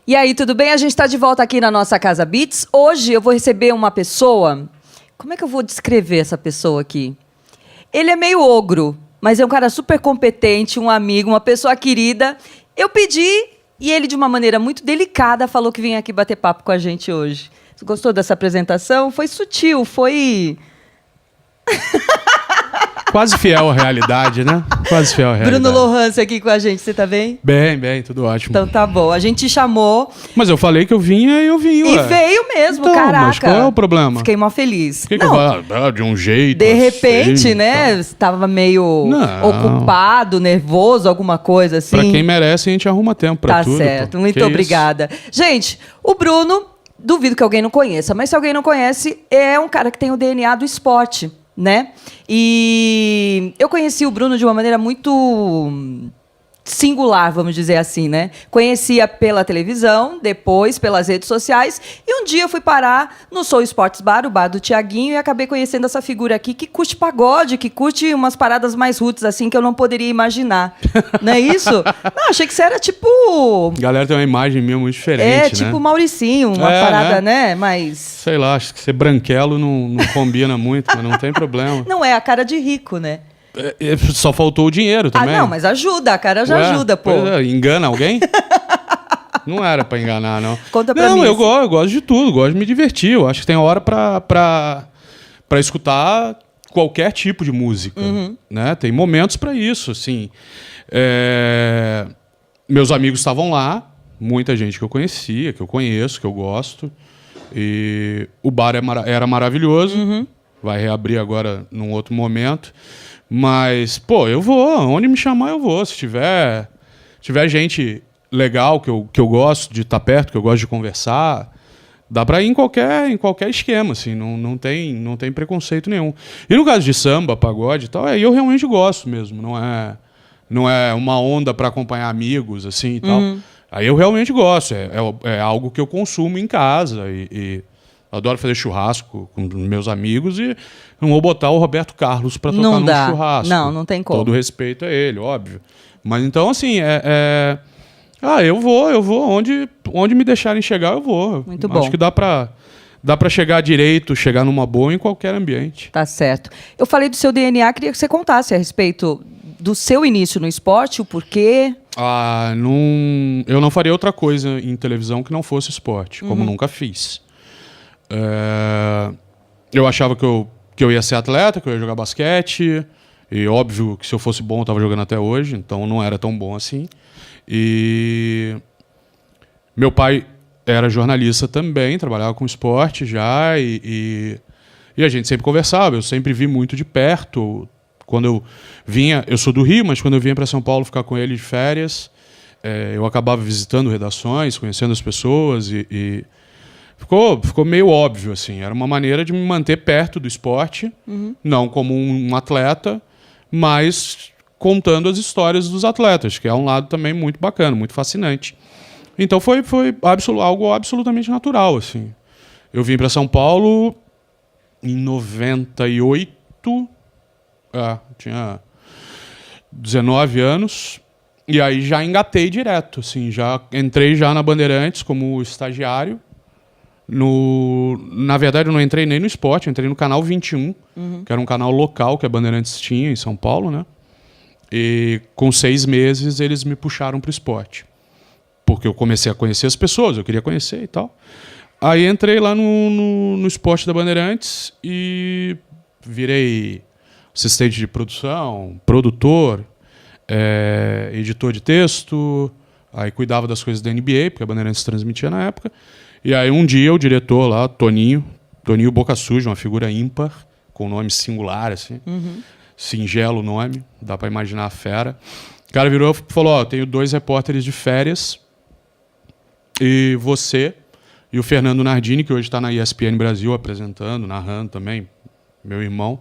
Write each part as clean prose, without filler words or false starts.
E aí, tudo bem? A gente está de volta aqui na nossa Casa Beats. Hoje eu vou receber uma pessoa... Como é que eu vou descrever essa pessoa aqui? Ele é meio ogro, mas é um cara super competente, um amigo, uma pessoa querida. Eu pedi e ele, de uma maneira muito delicada, falou que vinha aqui bater papo com a gente hoje. Você gostou dessa apresentação? Foi sutil, foi... Quase fiel à realidade, né? Quase fiel à realidade. Bruno Lohance aqui com a gente, você tá bem? Bem, tudo ótimo. Então tá bom, a gente te chamou... Mas eu falei que eu vinha e eu vim, ué. E veio mesmo, então, caraca. Mas qual é o problema? Fiquei mó feliz. Por que eu falo de um jeito de repente, assim, né? Você tava meio ocupado, nervoso, alguma coisa assim. Pra quem merece, a gente arruma tempo pra tudo. Tá certo, pô. muito obrigada. Gente, o Bruno, duvido que alguém não conheça, mas se alguém não conhece, é um cara que tem o DNA do esporte, né? E eu conheci o Bruno de uma maneira muito singular, vamos dizer assim, né? Conhecia pela televisão, depois pelas redes sociais, e um dia eu fui parar no Soul Sports Bar, o bar do Tiaguinho, e acabei conhecendo essa figura aqui que curte pagode, que curte umas paradas mais roots, assim, que eu não poderia imaginar. Não é isso? Não, achei que você era tipo... A galera tem uma imagem minha muito diferente, né? tipo Mauricinho, uma parada, né? Mas... Sei lá, acho que ser branquelo não combina muito, mas não tem problema. Não é a cara de rico, né? Só faltou o dinheiro também. Ah, não, mas ajuda, a cara já ajuda, pô. Engana alguém? Não era pra enganar, não. Conta pra mim. Não, eu gosto de tudo, gosto de me divertir. Eu acho que tem hora pra escutar qualquer tipo de música. Né? Tem momentos pra isso, assim. Meus amigos estavam lá, muita gente que eu conhecia, que eu conheço, que eu gosto. E o bar era maravilhoso. Vai reabrir agora num outro momento. Mas, pô, eu vou. Onde me chamar, eu vou. Se tiver gente legal, que eu gosto de estar perto, que eu gosto de conversar, dá pra ir em qualquer esquema, assim. Não tem preconceito nenhum. E no caso de samba, pagode e tal, eu realmente gosto mesmo. Não é uma onda pra acompanhar amigos, assim, e tal. Aí eu realmente gosto. É algo que eu consumo em casa e adoro fazer churrasco com meus amigos e não vou botar o Roberto Carlos para tocar num churrasco. Não tem como. Todo respeito a ele, óbvio. Mas então, assim, eu vou. Onde me deixarem chegar, eu vou. Muito bom. Acho que dá pra chegar direito, chegar numa boa em qualquer ambiente. Tá certo. Eu falei do seu DNA, queria que você contasse a respeito do seu início no esporte, o porquê. Eu não faria outra coisa em televisão que não fosse esporte, como nunca fiz. Eu achava que eu ia ser atleta, que eu ia jogar basquete. E óbvio que se eu fosse bom eu estava jogando até hoje, então não era tão bom assim. E meu pai era jornalista também, trabalhava com esporte já. E a gente sempre conversava, eu sempre vi muito de perto. Quando eu vinha, eu sou do Rio, mas quando eu vinha para São Paulo ficar com ele de férias, eu acabava visitando redações, conhecendo as pessoas e ficou meio óbvio, assim. Era uma maneira de me manter perto do esporte, não como um atleta, mas contando as histórias dos atletas, que é um lado também muito bacana, muito fascinante. Então foi algo absolutamente natural, assim. Eu vim para São Paulo em 98, tinha 19 anos, e aí já engatei direto, assim, já entrei já na Bandeirantes como estagiário. Na verdade, eu não entrei nem no esporte, eu entrei no Canal 21, que era um canal local que a Bandeirantes tinha em São Paulo, né? E com 6 meses eles me puxaram para o esporte. Porque eu comecei a conhecer as pessoas, eu queria conhecer e tal. Aí entrei lá no esporte da Bandeirantes e virei assistente de produção, produtor, editor de texto, aí cuidava das coisas da NBA, porque a Bandeirantes transmitia na época. E aí um dia o diretor lá, Toninho Boca Suja, uma figura ímpar, com nome singular, assim, singelo nome, dá pra imaginar a fera. O cara virou e falou, eu tenho 2 repórteres de férias, e você e o Fernando Nardini, que hoje está na ESPN Brasil apresentando, narrando também, meu irmão,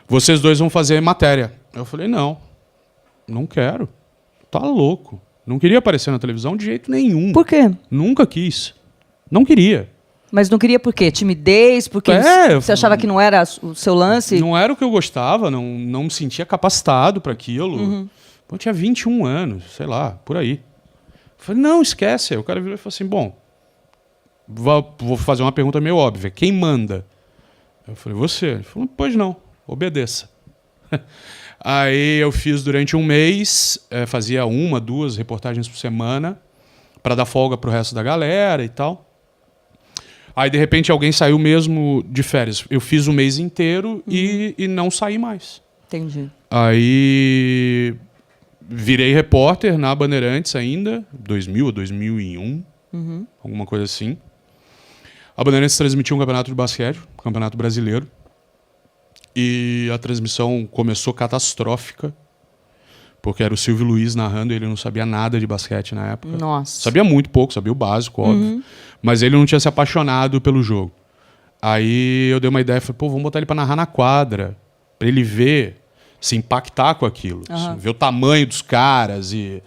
vocês 2 vão fazer matéria. Eu falei, não quero, tá louco. Não queria aparecer na televisão de jeito nenhum. Por quê? Nunca quis. Não queria. Mas não queria por quê? Timidez? Porque você achava que não era o seu lance? Não era o que eu gostava, não me sentia capacitado para aquilo. Eu tinha 21 anos, sei lá, por aí. falei, não, esquece. Aí o cara virou e falou assim, bom, vou fazer uma pergunta meio óbvia. Quem manda? Eu falei, você. Ele falou, pois não, obedeça. Aí eu fiz durante um mês, fazia 1, 2 reportagens por semana, para dar folga pro resto da galera e tal. Aí, de repente, alguém saiu mesmo de férias. Eu fiz o mês inteiro e não saí mais. Entendi. Aí virei repórter na Bandeirantes ainda, 2000 ou 2001, alguma coisa assim. A Bandeirantes transmitiu um campeonato de basquete, um campeonato brasileiro. E a transmissão começou catastrófica, porque era o Silvio Luiz narrando e ele não sabia nada de basquete na época. Nossa. Sabia muito pouco, sabia o básico, óbvio. Mas ele não tinha se apaixonado pelo jogo. Aí eu dei uma ideia, falei, pô, vamos botar ele pra narrar na quadra, pra ele ver, se impactar com aquilo. Assim, ver o tamanho dos caras e...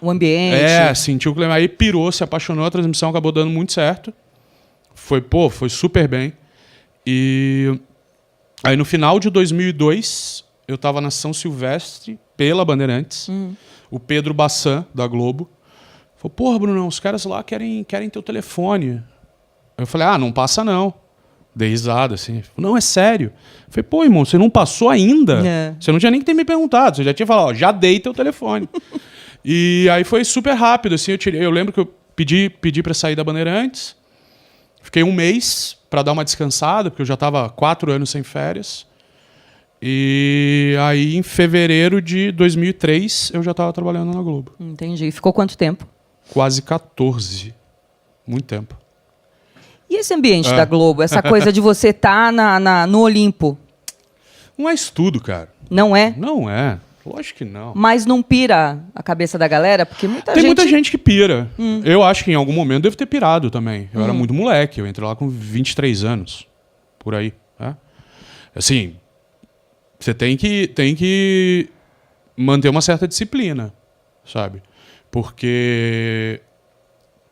O ambiente. Sentiu o clima. Aí pirou, se apaixonou, a transmissão acabou dando muito certo. Foi super bem. E aí no final de 2002, eu tava na São Silvestre, pela Bandeirantes, o Pedro Bassan, da Globo, falou, porra, Brunão, os caras lá querem teu telefone. Eu falei, não passa não. Dei risada, assim. Falei, não, é sério. Eu falei, pô, irmão, você não passou ainda? Você não tinha nem que ter me perguntado, você já tinha falado, já dei teu telefone. E aí foi super rápido, assim, eu lembro que eu pedi pra sair da Bandeirantes, fiquei um mês pra dar uma descansada, porque eu já tava 4 anos sem férias. E aí, em fevereiro de 2003, eu já estava trabalhando na Globo. Entendi. Ficou quanto tempo? Quase 14. Muito tempo. E esse ambiente da Globo? Essa coisa de você estar no Olimpo? Não é estudo, cara. Não é? Não é. Lógico que não. Mas não pira a cabeça da galera? Porque Tem muita gente que pira. Eu acho que em algum momento devo ter pirado também. Eu era muito moleque. Eu entrei lá com 23 anos. Por aí. Assim... Você tem que manter uma certa disciplina, sabe? Porque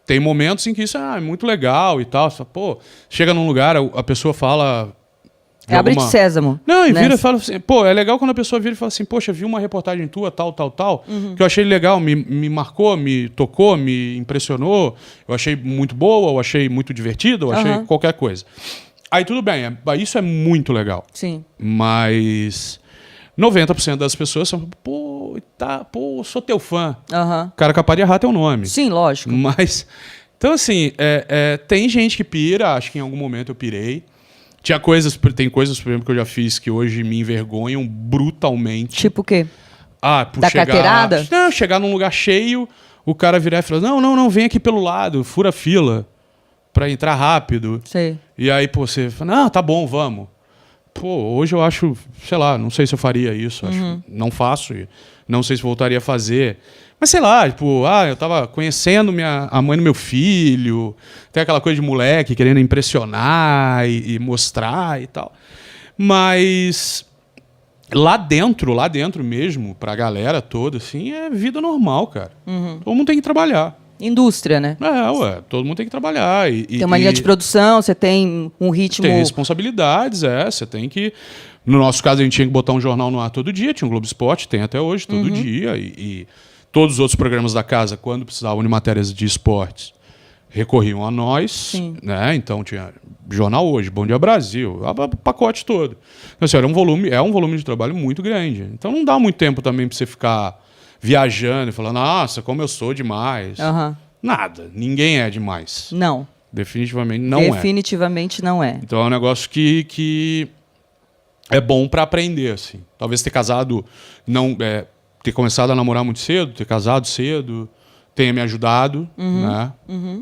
tem momentos em que isso é muito legal e tal. Você fala, pô, chega num lugar, a pessoa fala... Abre de sésamo. Não, e vira e fala assim... Pô, é legal quando a pessoa vira e fala assim, poxa, vi uma reportagem tua, tal, que eu achei legal, me marcou, me tocou, me impressionou, eu achei muito boa, eu achei muito divertida, eu achei qualquer coisa. Aí tudo bem, isso é muito legal. Sim. Mas 90% das pessoas são, pô, sou teu fã. O cara capaz de errar teu nome. Sim, lógico. Mas, então assim, tem gente que pira, acho que em algum momento eu pirei. Tem coisas, por exemplo, que eu já fiz que hoje me envergonham brutalmente. Tipo o quê? Por da carteirada? Não, chegar num lugar cheio, o cara virar e falar, não, vem aqui pelo lado, fura a fila. Pra entrar rápido. Sei. E aí, pô, você fala, tá bom, vamos. Pô, hoje eu acho, sei lá, não sei se eu faria isso. Acho, não faço e não sei se voltaria a fazer. Mas sei lá, tipo, eu tava conhecendo a mãe do meu filho, tem aquela coisa de moleque querendo impressionar e mostrar e tal. Mas lá dentro mesmo, pra galera toda, assim, é vida normal, cara. Todo mundo tem que trabalhar. Indústria, né? Todo mundo tem que trabalhar. Tem uma linha de produção, você tem um ritmo... Tem responsabilidades, você tem que... No nosso caso, a gente tinha que botar um jornal no ar todo dia, tinha um Globo Esporte, tem até hoje, todo dia, e todos os outros programas da casa, quando precisavam de matérias de esportes, recorriam a nós, né? Então tinha Jornal Hoje, Bom Dia Brasil, o pacote todo. Então, assim, é um volume de trabalho muito grande. Então não dá muito tempo também para você ficar... viajando e falando, nossa, como eu sou demais. Nada, ninguém é demais. Não. Definitivamente não é. Definitivamente não é. Então é um negócio que é bom pra aprender, assim. Talvez ter casado, ter começado a namorar muito cedo, ter casado cedo, tenha me ajudado, né?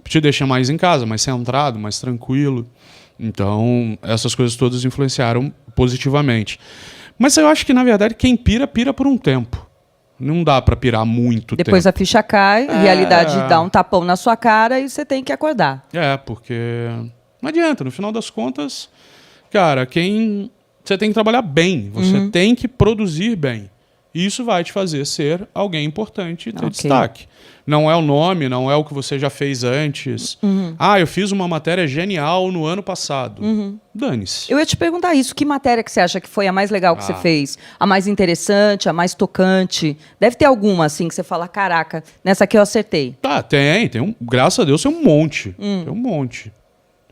Te deixa mais em casa, mais centrado, mais tranquilo. Então, essas coisas todas influenciaram positivamente. Mas eu acho que, na verdade, quem pira por um tempo. Não dá pra pirar muito tempo. Depois a ficha cai, a realidade dá um tapão na sua cara e você tem que acordar. Porque não adianta. No final das contas, cara, você tem que trabalhar bem. Você tem que produzir bem. E isso vai te fazer ser alguém importante e ter destaque. Não é o nome, não é o que você já fez antes. Ah, eu fiz uma matéria genial no ano passado. Dane-se. Eu ia te perguntar isso. Que matéria que você acha que foi a mais legal que você fez? A mais interessante, a mais tocante? Deve ter alguma, assim, que você fala, caraca, nessa aqui eu acertei. Tá, tem graças a Deus, tem um monte. Tem um monte.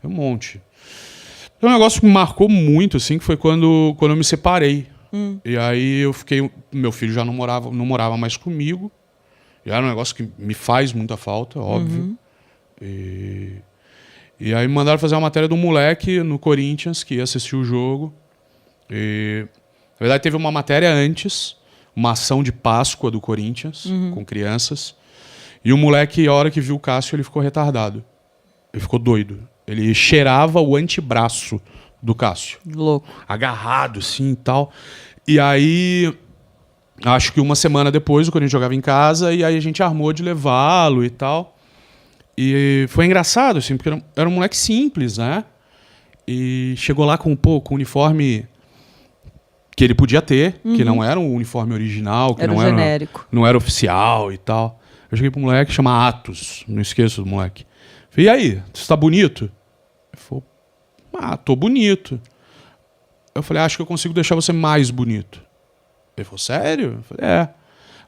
Tem um negócio que me marcou muito, assim, que foi quando eu me separei. E aí eu fiquei... Meu filho já não morava mais comigo. E era um negócio que me faz muita falta, óbvio. E aí me mandaram fazer uma matéria de um moleque no Corinthians que ia assistir o jogo. E, na verdade, teve uma matéria antes, uma ação de Páscoa do Corinthians, com crianças. E o moleque, a hora que viu o Cássio, ele ficou retardado. Ele ficou doido. Ele cheirava o antebraço do Cássio. Louco. Agarrado, assim, e tal. E aí, acho que uma semana depois, o Corinthians jogava em casa, e aí a gente armou de levá-lo e tal. E foi engraçado, assim, porque era um moleque simples, né? E chegou lá com um uniforme que ele podia ter, que não era um uniforme original, que Era não genérico. não era oficial e tal. Eu cheguei pro moleque, chama Atos, não esqueço do moleque. Falei, e aí, você tá bonito? Ele falou, tô bonito. Eu falei, acho que eu consigo deixar você mais bonito. Ele falou, sério? Eu falei, é.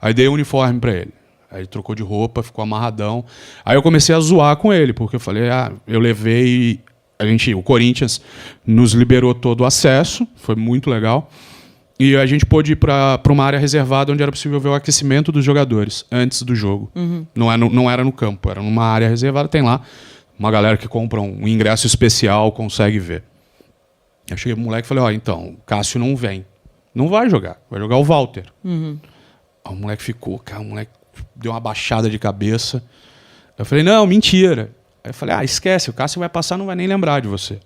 Aí dei o uniforme pra ele. Aí ele trocou de roupa, ficou amarradão. Aí eu comecei a zoar com ele, porque eu falei, eu levei... O Corinthians nos liberou todo o acesso, foi muito legal. E a gente pôde ir para uma área reservada onde era possível ver o aquecimento dos jogadores antes do jogo. Não era no campo, era numa área reservada. Tem lá uma galera que compra um ingresso especial, consegue ver. Eu cheguei pro moleque e falei, então, o Cássio não vem. Não vai jogar o Walter. Aí o moleque ficou, o moleque deu uma baixada de cabeça. Eu falei, não, mentira. Aí eu falei, esquece, o Cássio vai passar, não vai nem lembrar de você.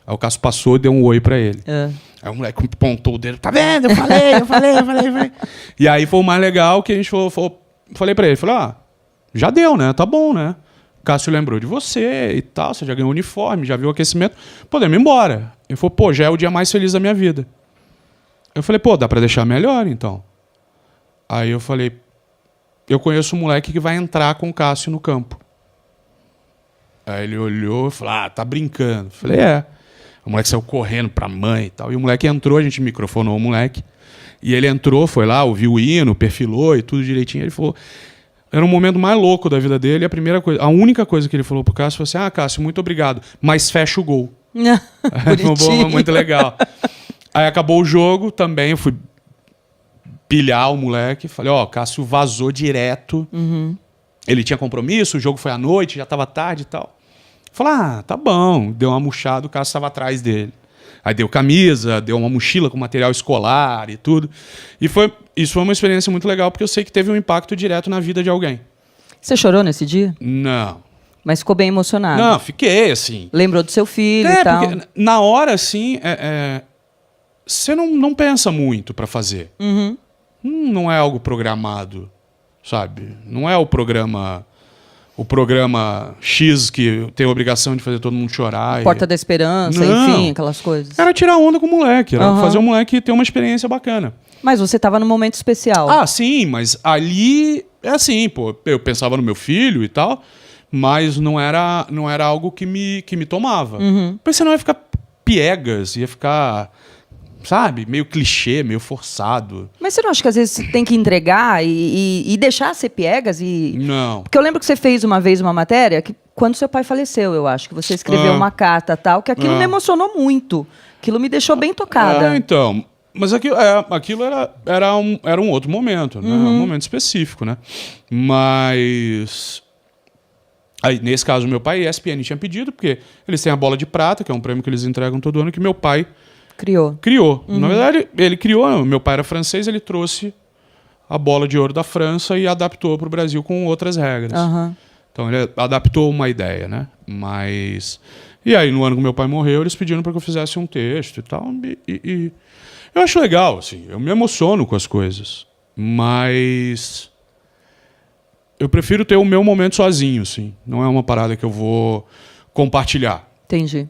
Aí o Cássio passou e deu um oi pra ele. Aí o moleque apontou o dedo, tá vendo? Eu falei. E aí foi o mais legal que a gente falei pra ele, já deu, né? Tá bom, né? O Cássio lembrou de você e tal, você já ganhou o uniforme, já viu o aquecimento, podemos ir embora. Ele falou, já é o dia mais feliz da minha vida. Eu falei, dá pra deixar melhor, então. Aí eu falei, eu conheço um moleque que vai entrar com o Cássio no campo. Aí ele olhou e falou, tá brincando. Eu falei, é. O moleque saiu correndo pra mãe e tal. E o moleque entrou, a gente microfonou o moleque. E ele entrou, foi lá, ouviu o hino, perfilou e tudo direitinho. Ele falou, era um momento mais louco da vida dele. A única coisa que ele falou pro Cássio foi assim, Cássio, muito obrigado, mas fecha o gol. Foi muito legal. Aí acabou o jogo também, eu fui pilhar o moleque. Falei, Cássio vazou direto. Ele tinha compromisso, o jogo foi à noite, já estava tarde e tal. Falei, tá bom. Deu uma murchada, o Cássio estava atrás dele. Aí deu camisa, deu uma mochila com material escolar e tudo. E isso foi uma experiência muito legal, porque eu sei que teve um impacto direto na vida de alguém. Você chorou nesse dia? Não. Mas ficou bem emocionado? Não, fiquei, assim. Lembrou do seu filho e tal? Porque na hora, assim, você não pensa muito para fazer. Não é algo programado, sabe? Não é o programa X que tem a obrigação de fazer todo mundo chorar. Porta da Esperança, enfim, aquelas coisas. Era tirar onda com o moleque, era fazer o moleque ter uma experiência bacana. Mas você estava num momento especial. Sim, mas ali é assim, eu pensava no meu filho e tal, mas não era algo que me tomava. Porque senão ia ficar piegas, ia ficar, sabe, meio clichê, meio forçado. Mas você não acha que às vezes você tem que entregar e deixar ser piegas? Não. Porque eu lembro que você fez uma vez uma matéria que quando seu pai faleceu, eu acho, que você escreveu uma carta tal, que aquilo me emocionou muito. Aquilo me deixou bem tocada. Então, mas aquilo era um outro momento, né? Um momento específico, né? Mas... Aí, nesse caso, meu pai, a ESPN tinha pedido, porque eles têm a bola de prata, que é um prêmio que eles entregam todo ano, que meu pai criou. Na verdade, ele criou, meu pai era francês, ele trouxe a bola de ouro da França e adaptou para o Brasil com outras regras. Então, ele adaptou uma ideia, né? Mas... E aí, no ano que meu pai morreu, eles pediram para que eu fizesse um texto e tal. E eu acho legal, assim, eu me emociono com as coisas. Mas... eu prefiro ter o meu momento sozinho, assim. Não é uma parada que eu vou compartilhar. Entendi.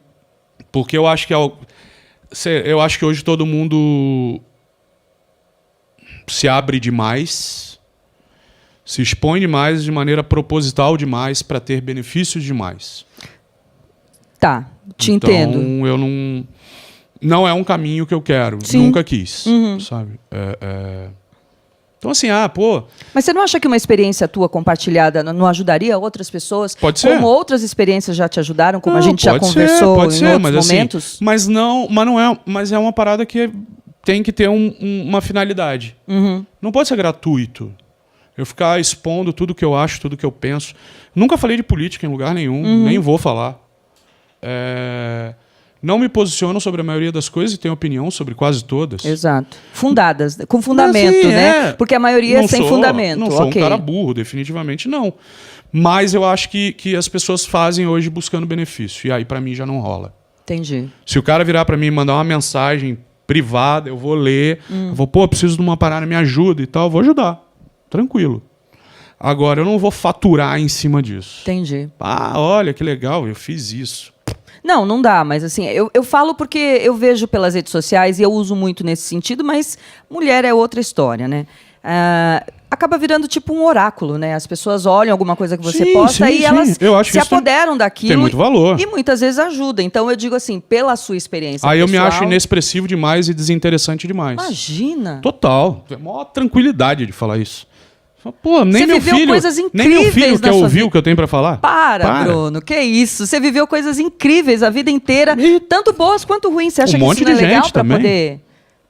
Porque eu acho que hoje todo mundo se abre demais, se expõe demais de maneira proposital demais para ter benefícios demais. Tá, te Então, entendo. eu não é um caminho que eu quero. Sim. Nunca quis, sabe? Então, assim, Mas você não acha que uma experiência tua compartilhada não ajudaria outras pessoas? Pode ser. Como outras experiências já te ajudaram, como a Não, gente já pode conversou pode em outros mas, momentos? Assim, mas é uma parada que tem que ter uma finalidade. Não pode ser gratuito. Eu ficar expondo tudo que eu acho, tudo que eu penso. Nunca falei de política em lugar nenhum, nem vou falar. Não me posiciono sobre a maioria das coisas e tenho opinião sobre quase todas. Exato. Fundadas, com fundamento, Assim, né? Porque a maioria é sem fundamento. Não sou Ok. um cara burro, definitivamente não. Mas eu acho que as pessoas fazem hoje buscando benefício. E aí, pra mim, já não rola. Entendi. Se o cara virar pra mim e mandar uma mensagem privada, eu vou ler. Eu vou, preciso de uma parada, me ajuda e tal. Eu vou ajudar. Tranquilo. Agora, eu não vou faturar em cima disso. Entendi. Olha que legal, eu fiz isso. Não dá, mas assim, eu falo porque eu vejo pelas redes sociais e eu uso muito nesse sentido, mas mulher é outra história, né? Acaba virando tipo um oráculo, né? As pessoas olham alguma coisa que você posta e elas Eu acho se que isso apoderam daquilo. tem muito valor. E muitas vezes ajuda. Então eu digo assim, pela sua experiência Aí eu me pessoal, acho inexpressivo demais e desinteressante demais. Imagina. Total. É a maior tranquilidade de falar isso. Pô, nem Você meu viveu filho, coisas nem meu filho incríveis na quer sua ouvir vida. o que eu tenho pra falar. Para, Bruno, que isso? Você viveu coisas incríveis a vida inteira, E- tanto boas quanto ruins. Você acha Um que monte isso não é de legal gente para também. poder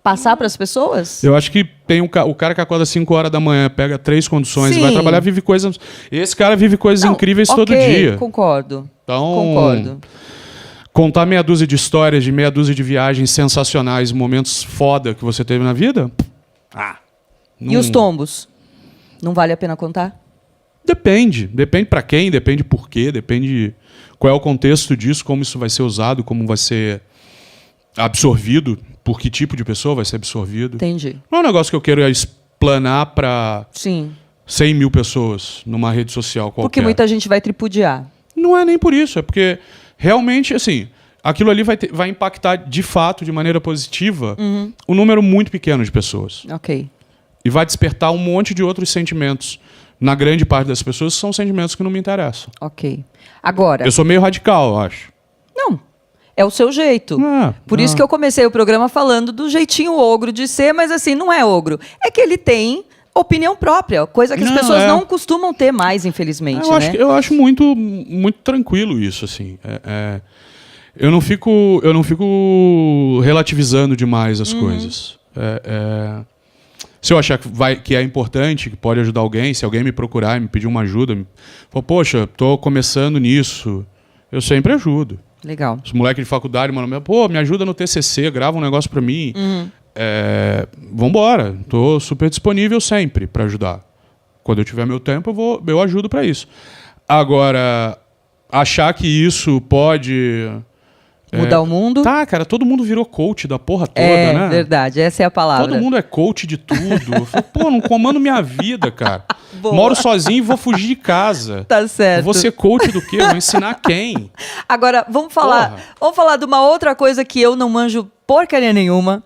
passar para as pessoas? Eu acho que tem o cara que acorda 5 horas da manhã, pega 3 condições e vai Sim. trabalhar, vive coisas... Esse cara vive coisas Não, incríveis ok, todo dia. Concordo. Então, Concordo. contar meia dúzia de histórias, de meia dúzia de viagens sensacionais, momentos foda que você teve na vida... E os tombos? Não vale a pena contar? Depende. Depende pra quem, depende por quê, depende qual é o contexto disso, como isso vai ser usado, como vai ser absorvido, por que tipo de pessoa vai ser absorvido. Entendi. Não é um negócio que eu quero explanar pra Sim. 100 mil pessoas numa rede social qualquer. Porque muita gente vai tripudiar. Não é nem por isso, é porque realmente, assim, aquilo ali vai impactar de fato, de maneira positiva, um número muito pequeno de pessoas. Ok. E vai despertar um monte de outros sentimentos. Na grande parte das pessoas, são sentimentos que não me interessam. Ok. Agora, Eu sou meio radical, eu acho. não. É o seu jeito. Por isso que eu comecei o programa falando do jeitinho ogro de ser, mas assim, não é ogro. É que ele tem opinião própria, coisa que as Não, pessoas não costumam ter mais, infelizmente, né? Eu acho muito, muito tranquilo isso, assim. Eu não fico relativizando demais as coisas. Se eu achar que é importante, que pode ajudar alguém, se alguém me procurar e me pedir uma ajuda, falar, poxa, tô começando nisso, eu sempre ajudo. Legal. Os moleques de faculdade mandam, me ajuda no TCC, grava um negócio pra mim. Vambora, tô super disponível sempre pra ajudar. Quando eu tiver meu tempo, eu ajudo pra isso. Agora, achar que isso pode... Mudar o mundo? Tá, cara, todo mundo virou coach da porra toda, É, né? verdade, essa é a palavra. Todo mundo é coach de tudo. Eu falo, pô, não comando minha vida, cara. Boa. Moro sozinho e vou fugir de casa. Tá certo. Vou ser coach do quê? Eu vou ensinar quem? Agora, vamos falar de uma outra coisa que eu não manjo porcaria nenhuma.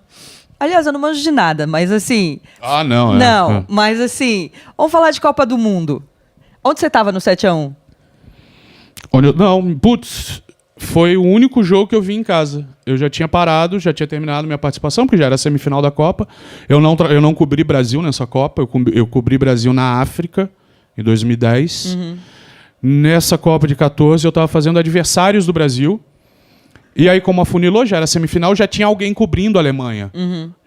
Aliás, eu não manjo de nada, mas assim... Não. Não, mas assim... Vamos falar de Copa do Mundo. Onde você estava no 7-1? Foi o único jogo que eu vi em casa. Eu já tinha parado, já tinha terminado minha participação, porque já era semifinal da Copa. Eu não cobri Brasil nessa Copa, eu cobri Brasil na África, em 2010. Nessa Copa de 14, eu estava fazendo adversários do Brasil. E aí, como afunilou, já era semifinal, já tinha alguém cobrindo a Alemanha.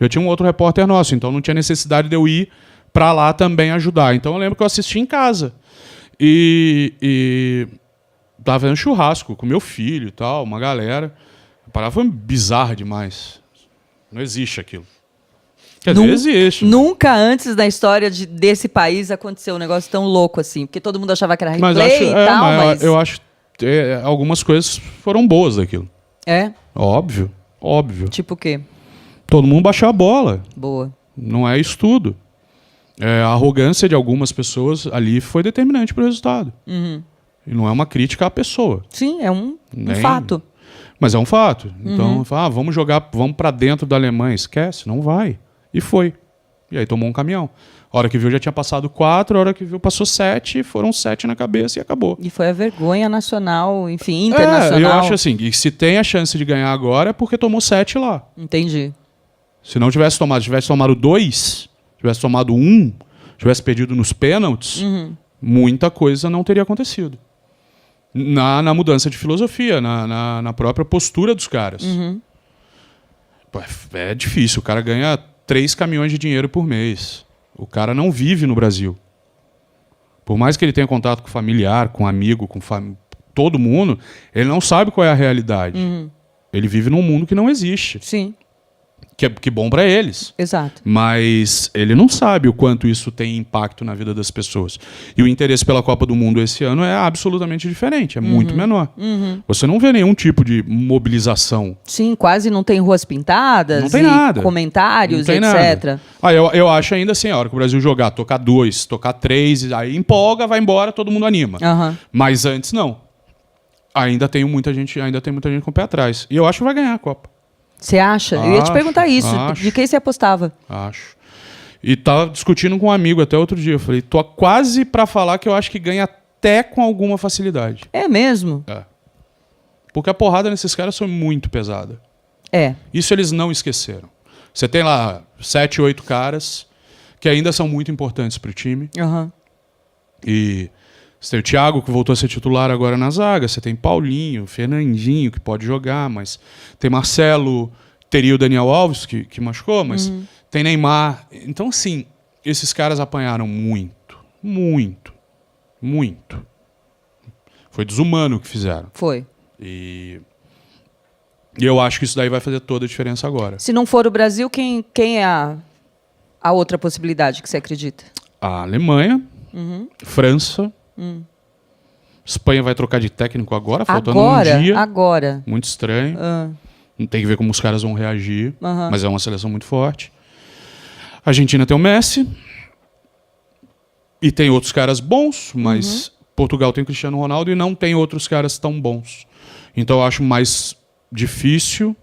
Já tinha um outro repórter nosso, então não tinha necessidade de eu ir para lá também ajudar. Então eu lembro que eu assisti em casa. E tava fazendo churrasco com meu filho e tal, uma galera. A parada foi bizarra demais. Não existe aquilo. Quer dizer, existe. Nunca antes na história desse país aconteceu um negócio tão louco assim. Porque todo mundo achava que era replay e tal, mas... Eu acho que algumas coisas foram boas daquilo. É? Óbvio. Tipo o quê? Todo mundo baixou a bola. Boa. Não é estudo. A arrogância de algumas pessoas ali foi determinante para o resultado. E não é uma crítica à pessoa. Sim, é um fato. Mas é um fato. Então, vamos jogar, vamos para dentro da Alemanha. Esquece, não vai. E foi. E aí tomou um caminhão. A hora que viu já tinha passado 4, a hora que viu passou 7, foram 7 na cabeça e acabou. E foi a vergonha nacional, enfim, internacional. Eu acho assim, e se tem a chance de ganhar agora é porque tomou 7 lá. Entendi. Se não tivesse tomado 2, tivesse tomado 1, tivesse perdido nos pênaltis, muita coisa não teria acontecido. Na mudança de filosofia, na própria postura dos caras. Pô, é difícil, o cara ganha 3 caminhões de dinheiro por mês. O cara não vive no Brasil. Por mais que ele tenha contato com familiar, com amigo, com todo mundo, ele não sabe qual é a realidade. Ele vive num mundo que não existe. Sim. Que bom para eles. Exato. Mas ele não sabe o quanto isso tem impacto na vida das pessoas. E o interesse pela Copa do Mundo esse ano é absolutamente diferente, é muito menor. Você não vê nenhum tipo de mobilização. Sim, quase não tem ruas pintadas, não tem nada. Comentários, não tem etc. Nada. Eu acho ainda assim, a hora que o Brasil jogar, tocar 2, tocar 3, aí empolga, vai embora, todo mundo anima. Mas antes não. Ainda tem muita gente com o pé atrás. E eu acho que vai ganhar a Copa. Você acha? Eu ia te perguntar isso. Acho. De quem você apostava? Acho. E tava discutindo com um amigo até outro dia. Eu falei, tô quase pra falar que eu acho que ganha até com alguma facilidade. É mesmo? É. Porque a porrada nesses caras foi muito pesada. É. Isso eles não esqueceram. Você tem lá 7, 8 caras que ainda são muito importantes pro time. E você tem o Thiago, que voltou a ser titular agora na zaga. Você tem Paulinho, Fernandinho, que pode jogar, mas tem Marcelo, teria o Daniel Alves, que machucou, mas tem Neymar. Então, assim, esses caras apanharam muito, muito, muito. Foi desumano o que fizeram. Foi. E eu acho que isso daí vai fazer toda a diferença agora. Se não for o Brasil, quem é a outra possibilidade que você acredita? A Alemanha, França... Espanha vai trocar de técnico agora, faltando um dia. Agora. Muito estranho. Não tem que ver como os caras vão reagir, mas é uma seleção muito forte. A Argentina tem o Messi. E tem outros caras bons, mas Portugal tem o Cristiano Ronaldo e não tem outros caras tão bons. Então eu acho mais difícil.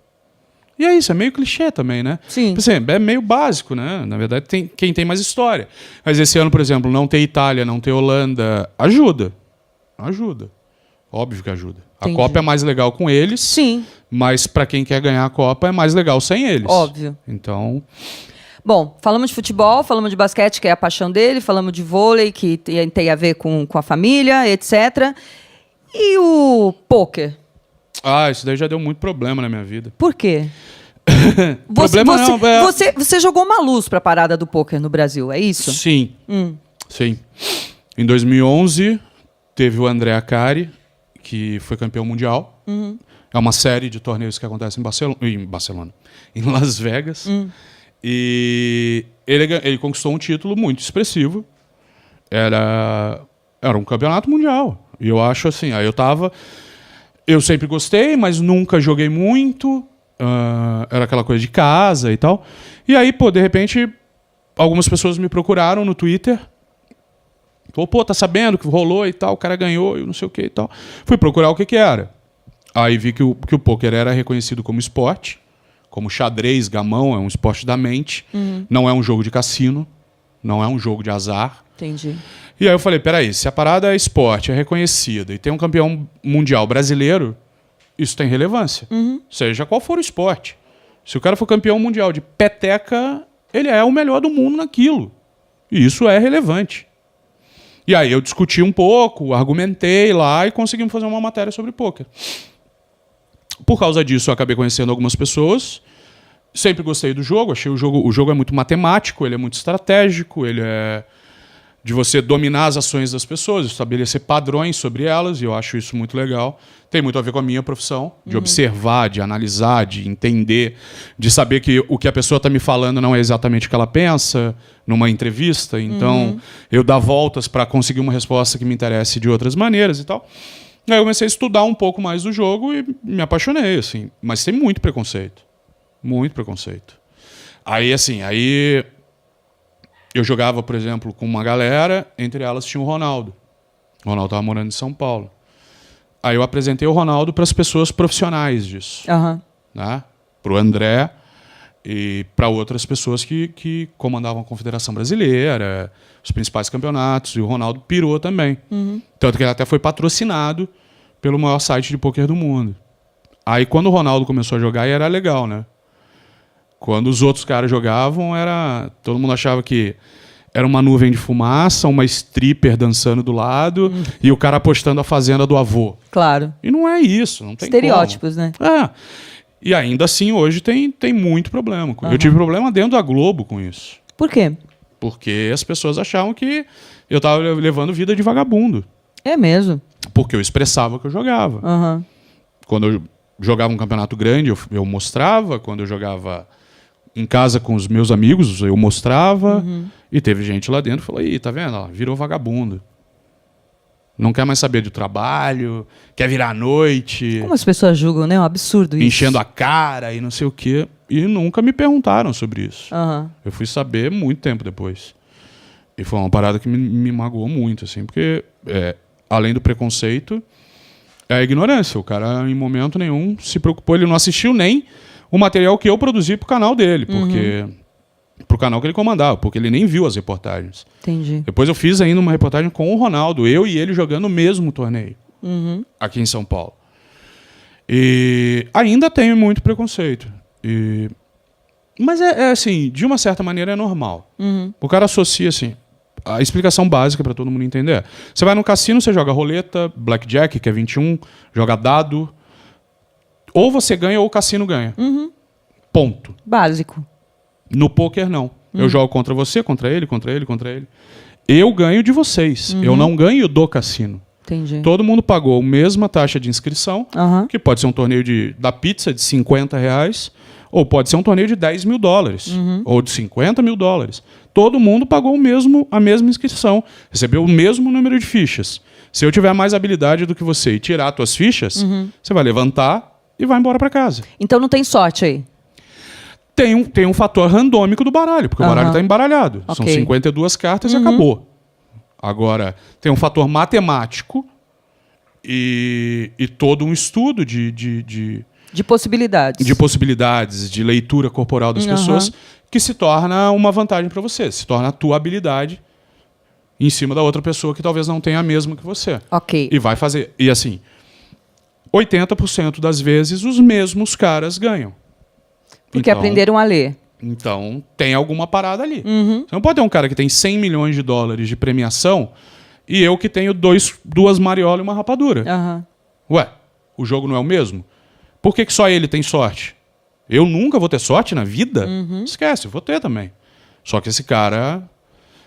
E é isso, é meio clichê também, né? Sim. Assim, é meio básico, né? Na verdade, tem quem tem mais história. Mas esse ano, por exemplo, não ter Itália, não ter Holanda, ajuda. Ajuda. Óbvio que ajuda. Entendi. A Copa é mais legal com eles, Sim. mas para quem quer ganhar a Copa é mais legal sem eles. Óbvio. Então... Bom, falamos de futebol, falamos de basquete, que é a paixão dele, falamos de vôlei, que tem a ver com a família, etc. E o pôquer? Isso daí já deu muito problema na minha vida. Por quê? Você jogou uma luz para a parada do pôquer no Brasil, é isso? Sim. Sim. Em 2011, teve o André Acari, que foi campeão mundial. É uma série de torneios que acontece em Las Vegas. E ele conquistou um título muito expressivo. Era um campeonato mundial. E eu acho assim, eu sempre gostei, mas nunca joguei muito. Era aquela coisa de casa e tal. E aí, de repente, algumas pessoas me procuraram no Twitter. Falou, tá sabendo que rolou e tal, o cara ganhou e não sei o que e tal. Fui procurar o que era. Aí vi que o pôquer era reconhecido como esporte, como xadrez, gamão, é um esporte da mente. Não é um jogo de cassino, não é um jogo de azar. Entendi. E aí eu falei, peraí, se a parada é esporte, é reconhecida e tem um campeão mundial brasileiro, isso tem relevância. Seja qual for o esporte. Se o cara for campeão mundial de peteca, ele é o melhor do mundo naquilo. E isso é relevante. E aí eu discuti um pouco, argumentei lá e conseguimos fazer uma matéria sobre pôquer. Por causa disso, eu acabei conhecendo algumas pessoas. Sempre gostei do jogo, achei o jogo é muito matemático, ele é muito estratégico, ele é de você dominar as ações das pessoas, estabelecer padrões sobre elas, e eu acho isso muito legal. Tem muito a ver com a minha profissão, de observar, de analisar, de entender, de saber que o que a pessoa está me falando não é exatamente o que ela pensa numa entrevista, então eu dar voltas para conseguir uma resposta que me interesse de outras maneiras e tal. Aí eu comecei a estudar um pouco mais do jogo e me apaixonei, assim, mas tem muito preconceito. Muito preconceito. Aí eu jogava, por exemplo, com uma galera, entre elas tinha o Ronaldo. O Ronaldo estava morando em São Paulo. Aí eu apresentei o Ronaldo para as pessoas profissionais disso. Né? Para o André E para outras pessoas que comandavam a Confederação Brasileira, os principais campeonatos, e o Ronaldo pirou também. Tanto que ele até foi patrocinado pelo maior site de pôquer do mundo. Aí quando o Ronaldo começou a jogar, aí era legal, né? Quando os outros caras jogavam, todo mundo achava que era uma nuvem de fumaça, uma stripper dançando do lado e o cara apostando a fazenda do avô. Claro. E não é isso, não tem Estereótipos, como. né? E ainda assim, hoje tem muito problema. Eu tive problema dentro da Globo com isso. Por quê? Porque as pessoas achavam que eu estava levando vida de vagabundo. É mesmo? Porque eu expressava o que eu jogava. Quando eu jogava um campeonato grande, eu mostrava. Quando eu jogava em casa com os meus amigos, eu mostrava. E teve gente lá dentro que falou, ih, tá vendo? Ó, virou vagabundo. Não quer mais saber do trabalho, quer virar à noite. Como as pessoas julgam, né? É um absurdo isso. Enchendo a cara e não sei o quê. E nunca me perguntaram sobre isso. Eu fui saber muito tempo depois. E foi uma parada que me magoou muito, assim, porque além do preconceito, é a ignorância. O cara, em momento nenhum, se preocupou. Ele não assistiu nem o material que eu produzi pro canal dele, porque pro canal que ele comandava, porque ele nem viu as reportagens. Entendi. Depois eu fiz ainda uma reportagem com o Ronaldo, eu e ele jogando o mesmo torneio, aqui em São Paulo. E ainda tem muito preconceito. Mas assim, de uma certa maneira é normal. O cara associa assim, a explicação básica para todo mundo entender. Você vai no cassino, você joga roleta, blackjack, que é 21, joga dado. Ou você ganha ou o cassino ganha. Ponto. Básico. No pôquer, não. Eu jogo contra você, contra ele, contra ele, contra ele. Eu ganho de vocês. Eu não ganho do cassino. Entendi. Todo mundo pagou a mesma taxa de inscrição, que pode ser um torneio da pizza de R$50, ou pode ser um torneio de $10 mil, ou de $50 mil. Todo mundo pagou a mesma inscrição, recebeu o mesmo número de fichas. Se eu tiver mais habilidade do que você e tirar as tuas fichas, você vai levantar e vai embora para casa. Então não tem sorte aí? Tem um fator randômico do baralho, porque o baralho está embaralhado. São 52 cartas e acabou. Agora, tem um fator matemático e todo um estudo de possibilidades. De possibilidades, de leitura corporal das pessoas, que se torna uma vantagem para você. Se torna a tua habilidade em cima da outra pessoa que talvez não tenha a mesma que você. E vai fazer. E assim, 80% das vezes os mesmos caras ganham. Porque aprenderam a ler. Então, tem alguma parada ali. Você não pode ter um cara que tem $100 milhões de premiação e eu que tenho duas mariolas e uma rapadura. Ué, o jogo não é o mesmo? Por que só ele tem sorte? Eu nunca vou ter sorte na vida? Esquece, eu vou ter também. Só que esse cara,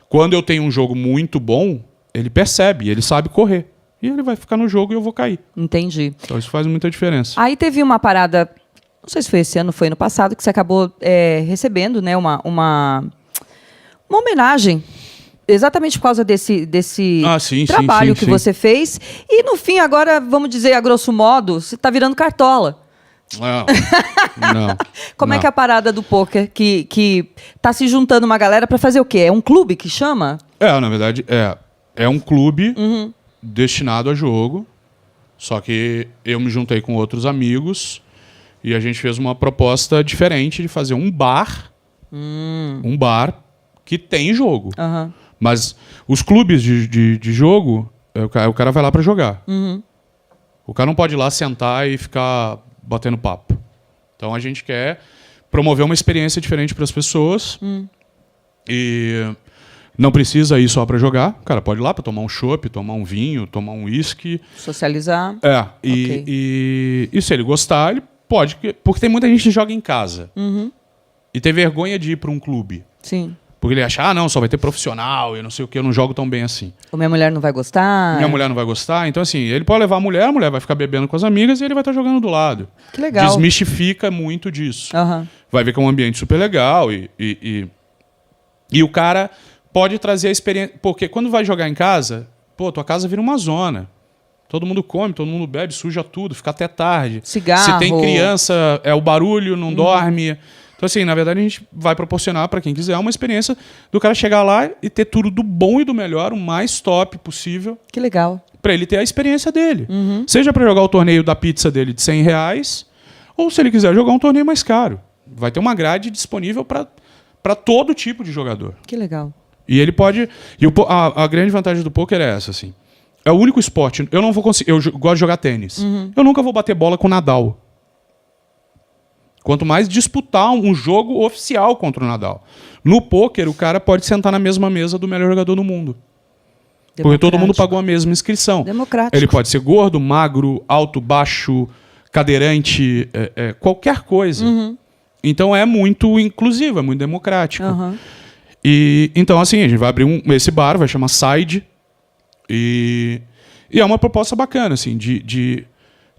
quando eu tenho um jogo muito bom, ele percebe, ele sabe correr. E ele vai ficar no jogo e eu vou cair. Entendi. Então isso faz muita diferença. Aí teve uma parada... Não sei se foi esse ano, foi no passado, que você acabou recebendo, né, uma homenagem, exatamente por causa desse trabalho que você fez. E, no fim, agora, vamos dizer, a grosso modo, você está virando cartola. Não. Como é que é a parada do pôquer que tá se juntando uma galera para fazer o quê? É um clube que chama? Na verdade, é um clube destinado a jogo, só que eu me juntei com outros amigos... E a gente fez uma proposta diferente de fazer um bar. Um bar que tem jogo. Mas os clubes de jogo, o cara vai lá para jogar. O cara não pode ir lá sentar e ficar batendo papo. Então a gente quer promover uma experiência diferente para as pessoas. E não precisa ir só para jogar. O cara pode ir lá para tomar um chopp, tomar um vinho, tomar um uísque. Socializar. E se ele gostar, ele pode, porque tem muita gente que joga em casa. E tem vergonha de ir para um clube. Sim. Porque ele acha, não, só vai ter profissional, eu não sei o que, eu não jogo tão bem assim. Ou minha mulher não vai gostar. Minha mulher não vai gostar. Então, assim, ele pode levar a mulher vai ficar bebendo com as amigas e ele vai estar jogando do lado. Que legal. Desmistifica muito disso. Vai ver que é um ambiente super legal e o cara pode trazer a experiência... Porque quando vai jogar em casa, tua casa vira uma zona. Todo mundo come, todo mundo bebe, suja tudo, fica até tarde. Cigarro. Se tem criança, é o barulho, não dorme. Então, assim, na verdade, a gente vai proporcionar para quem quiser uma experiência do cara chegar lá e ter tudo do bom e do melhor, o mais top possível. Que legal. Para ele ter a experiência dele. Seja para jogar o torneio da pizza dele de R$100, ou se ele quiser jogar um torneio mais caro, Vai ter uma grade disponível para todo tipo de jogador. Que legal. E ele pode... a grande vantagem do poker é essa, assim. É o único esporte... Eu não vou conseguir... Eu gosto de jogar tênis. Eu nunca vou bater bola com o Nadal. Quanto mais disputar um jogo oficial contra o Nadal. No poker, o cara pode sentar na mesma mesa do melhor jogador do mundo. Porque todo mundo pagou a mesma inscrição. Democrático. Ele pode ser gordo, magro, alto, baixo, cadeirante, qualquer coisa. Então é muito inclusivo, é muito democrático. E então, assim, a gente vai abrir esse bar, vai chamar Side. E é uma proposta bacana, assim, de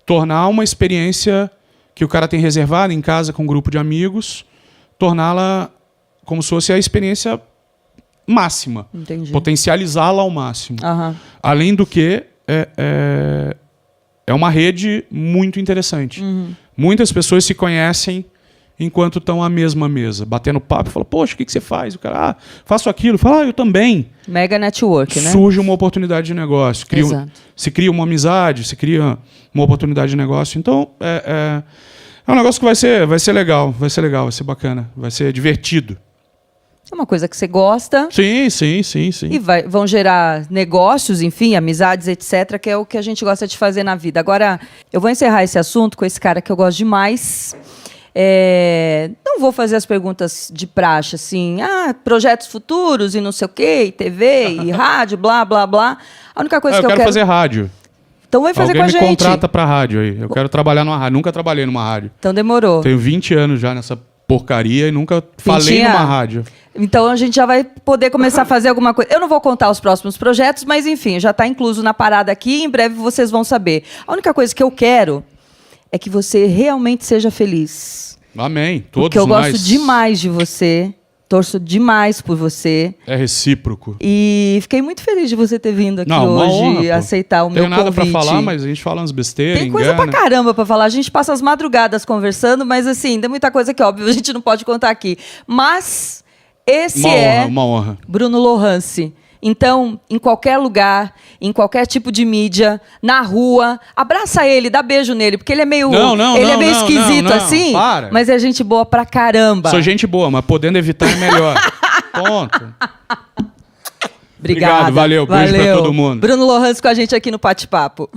tornar uma experiência que o cara tem reservada em casa com um grupo de amigos, torná-la como se fosse a experiência máxima. Entendi. Potencializá-la ao máximo. Além do que, é uma rede muito interessante. Muitas pessoas se conhecem enquanto estão à mesma mesa, batendo papo, fala, poxa, o que você faz? O cara, faço aquilo. Fala, eu também. Mega network, né? Surge uma oportunidade de negócio. Se cria uma amizade, se cria uma oportunidade de negócio. Então, é um negócio que vai ser legal, vai ser bacana, vai ser divertido. É uma coisa que você gosta. Sim. E vão gerar negócios, enfim, amizades, etc., que é o que a gente gosta de fazer na vida. Agora, eu vou encerrar esse assunto com esse cara que eu gosto demais. Não vou fazer as perguntas de praxe, assim, projetos futuros e não sei o quê, e TV, e rádio, blá, blá, blá. A única coisa que eu quero fazer rádio. Então vai fazer Alguém com a gente. me contrata pra rádio aí. Eu quero trabalhar numa rádio. Nunca trabalhei numa rádio. Então demorou. Tenho 20 anos já nessa porcaria e nunca falei numa rádio. Então a gente já vai poder começar a fazer alguma coisa. Eu não vou contar os próximos projetos, mas enfim, já está incluso na parada aqui. Em breve vocês vão saber. A única coisa que eu quero é que você realmente seja feliz. Amém. Todos porque eu gosto demais de você. Torço demais por você. É recíproco. E fiquei muito feliz de você ter vindo aqui hoje e aceitar o meu convite. Não tenho nada pra falar, mas a gente fala umas besteiras. Tem coisa pra caramba pra falar. A gente passa as madrugadas conversando, mas assim, tem muita coisa que, óbvio, a gente não pode contar aqui. Mas esse uma honra. Bruno Lohance. Então, em qualquer lugar, em qualquer tipo de mídia, na rua, abraça ele, dá beijo nele, porque ele é meio, meio esquisito assim, mas é gente boa pra caramba. Sou gente boa, mas podendo evitar é melhor. Ponto. Obrigado, valeu. Beijo pra todo mundo. Bruno Lohance com a gente aqui no Bate-Papo.